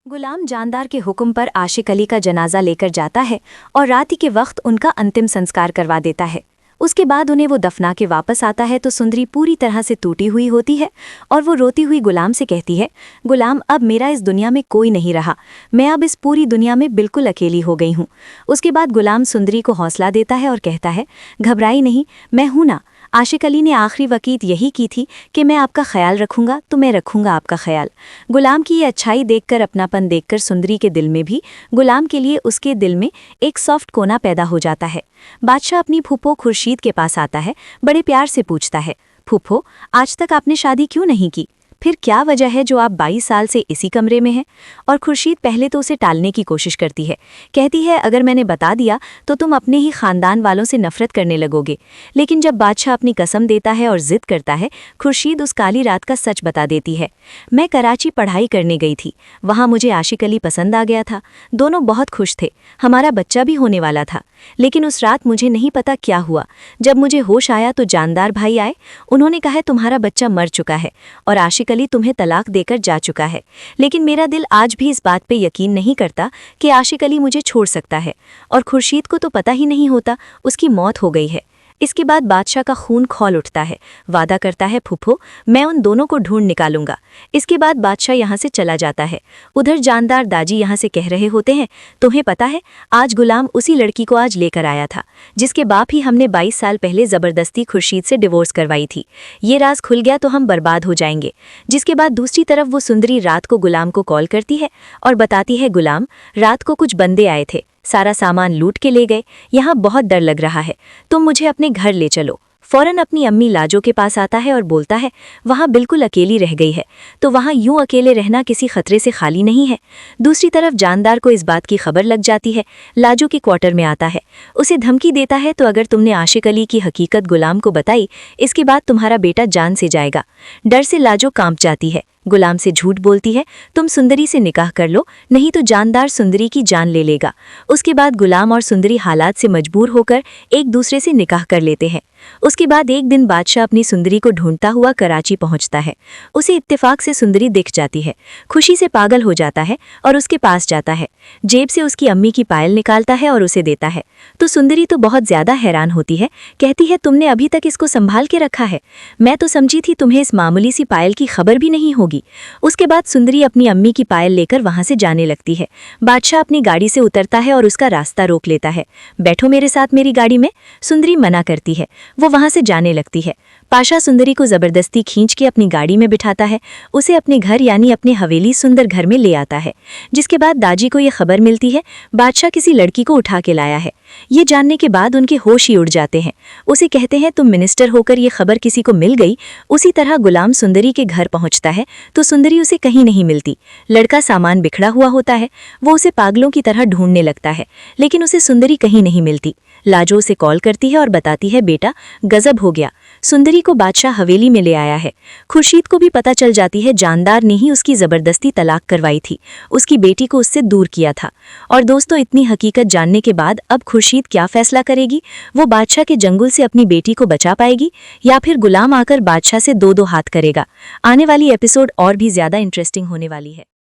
गुलाम जानदार के हुक्म पर आशिक अली का जनाजा लेकर जाता है और रात ही के वक्त उनका अंतिम संस्कार करवा देता है। उसके बाद उन्हें वो दफना के वापस आता है तो सुंदरी पूरी तरह से टूटी हुई होती है और वो रोती हुई गुलाम से कहती है, गुलाम अब मेरा इस दुनिया में कोई नहीं रहा, मैं अब इस पूरी दुनिया में बिल्कुल अकेली हो गई हूँ। उसके बाद गुलाम सुंदरी को हौसला देता है और कहता है, घबराई नहीं, मैं हूँ ना। आशिक अली ने आखिरी वकीत यही की थी कि मैं आपका ख्याल रखूंगा तो मैं रखूंगा आपका ख्याल। गुलाम की ये अच्छाई देखकर, अपनापन देखकर सुंदरी के दिल में भी गुलाम के लिए उसके दिल में एक सॉफ्ट कोना पैदा हो जाता है। बादशाह अपनी फूफो खुर्शीद के पास आता है, बड़े प्यार से पूछता है, फूफो आज तक आपने शादी क्यों नहीं की? फिर क्या वजह है जो आप 22 साल से इसी कमरे में हैं? और खुर्शीद पहले तो उसे टालने की कोशिश करती है, कहती है अगर मैंने बता दिया तो तुम अपने ही खानदान वालों से नफरत करने लगोगे। लेकिन जब बादशाह अपनी कसम देता है और जिद करता है, खुर्शीद उस काली रात का सच बता देती है। मैं कराची पढ़ाई करने गई थी, वहाँ मुझे आशिक अली पसंद आ गया था, दोनों बहुत खुश थे, हमारा बच्चा भी होने वाला था। लेकिन उस रात मुझे नहीं पता क्या हुआ, जब मुझे होश आया तो जानदार भाई आए, उन्होंने कहा तुम्हारा बच्चा मर चुका है और आशिक अली तुम्हें तलाक देकर जा चुका है। लेकिन मेरा दिल आज भी इस बात पे यकीन नहीं करता कि आशिक अली मुझे छोड़ सकता है, और खुर्शीद को तो पता ही नहीं होता उसकी मौत हो गई है। इसके बाद बादशाह का खून खौल उठता है, वादा करता है फूफो मैं उन दोनों को ढूंढ निकालूंगा। इसके बाद बादशाह यहाँ से चला जाता है। उधर जानदार दाजी यहाँ से कह रहे होते हैं, तुम्हें पता है आज गुलाम उसी लड़की को आज लेकर आया था जिसके बाप ही हमने 22 साल पहले ज़बरदस्ती खुर्शीद से डिवोर्स करवाई थी। ये राज खुल गया तो हम बर्बाद हो जाएंगे। जिसके बाद दूसरी तरफ वो सुंदरी रात को गुलाम को कॉल करती है और बताती है, गुलाम रात को कुछ बंदे आए थे, सारा सामान लूट के ले गए, यहाँ बहुत डर लग रहा है, तुम मुझे अपने घर ले चलो। फौरन अपनी अम्मी लाजो के पास आता है और बोलता है वहाँ बिल्कुल अकेली रह गई है, तो वहाँ यूं अकेले रहना किसी खतरे से खाली नहीं है। दूसरी तरफ जानदार को इस बात की खबर लग जाती है, लाजो के क्वार्टर में आता है, उसे धमकी देता है तो अगर तुमने आशिक अली की हकीकत गुलाम को बताई, इसके बाद तुम्हारा बेटा जान से जाएगा। डर से लाजो कांप जाती है, गुलाम से झूठ बोलती है, तुम सुंदरी से निकाह कर लो नहीं तो जानदार सुंदरी की जान ले लेगा। उसके बाद गुलाम और सुंदरी हालात से मजबूर होकर एक दूसरे से निकाह कर लेते हैं। उसके बाद एक दिन बादशाह अपनी सुंदरी को ढूंढता हुआ कराची पहुंचता है। उसे इत्तेफाक से सुंदरी दिख जाती है, खुशी से पागल हो जाता है और उसके पास जाता है, जेब से उसकी अम्मी की पायल निकालता है और उसे देता है। तो सुंदरी तो बहुत ज्यादा हैरान होती है, कहती है तुमने अभी तक इसको संभाल के रखा है, मैं तो समझी थी तुम्हें इस मामूली सी पायल की खबर भी नहीं होगी। उसके बाद सुंदरी अपनी अम्मी की पायल लेकर वहां से जाने लगती है। बादशाह अपनी गाड़ी से उतरता है और उसका रास्ता रोक लेता है, बैठो मेरे साथ मेरी गाड़ी में। सुंदरी मना करती है, वो वहां से जाने लगती है। पाशा सुंदरी को जबरदस्ती खींच के अपनी गाड़ी में बिठाता है, उसे अपने घर यानी अपने हवेली सुंदर घर में ले आता है। जिसके बाद दाजी को यह खबर मिलती है बादशाह किसी लड़की को उठा के लाया है। ये जानने के बाद उनके होश ही उड़ जाते हैं। उसे कहते हैं तुम मिनिस्टर होकर ये खबर किसी को मिल गई। उसी तरह गुलाम सुंदरी के घर पहुंचता है तो सुंदरी उसे कहीं नहीं मिलती। लड़का सामान बिखरा हुआ होता है, वो उसे पागलों की तरह ढूंढने लगता है, लेकिन उसे सुंदरी कहीं नहीं मिलती। लाजो उसे कॉल करती है और बताती है बेटा गजब हो गया, सुंदरी को बादशाह हवेली में ले आया है। खुर्शीद को भी पता चल जाती है जानदार ने ही उसकी जबरदस्ती तलाक करवाई थी, उसकी बेटी को उससे दूर किया था। और दोस्तों इतनी हकीकत जानने के बाद अब खुर्शीद क्या फैसला करेगी? वो बादशाह के जंगल से अपनी बेटी को बचा पाएगी या फिर गुलाम आकर बादशाह से दो हाथ करेगा? आने वाली एपिसोड और भी ज्यादा इंटरेस्टिंग होने वाली है।